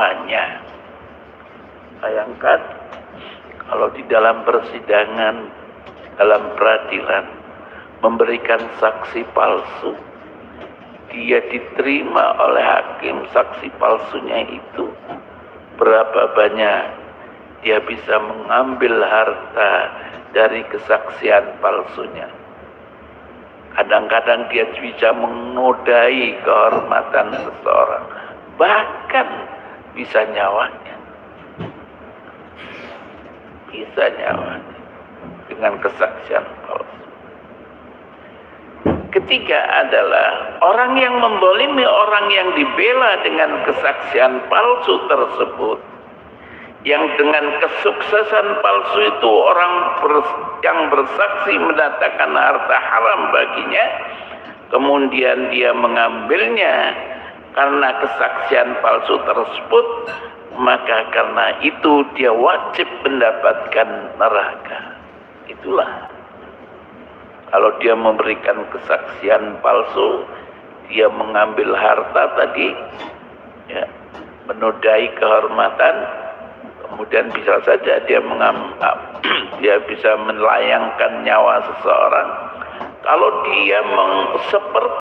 hanya. Bayangkan kalau di dalam persidangan, dalam peradilan, memberikan saksi palsu, dia diterima oleh hakim saksi palsunya itu, berapa banyak dia bisa mengambil harta dari kesaksian palsunya. Kadang-kadang dia bisa menodai kehormatan seseorang, bahkan bisa nyawanya. Bisa nyawanya dengan kesaksian palsu. Ketiga adalah orang yang membolimi orang yang dibela dengan kesaksian palsu tersebut, yang dengan kesuksesan palsu itu orang yang bersaksi mendatangkan harta haram baginya, kemudian dia mengambilnya karena kesaksian palsu tersebut, maka karena itu dia wajib mendapatkan neraka. Itulah, kalau dia memberikan kesaksian palsu, dia mengambil harta tadi, ya, menodai kehormatan, kemudian bisa saja dia dia bisa melayangkan nyawa seseorang. Kalau dia seperti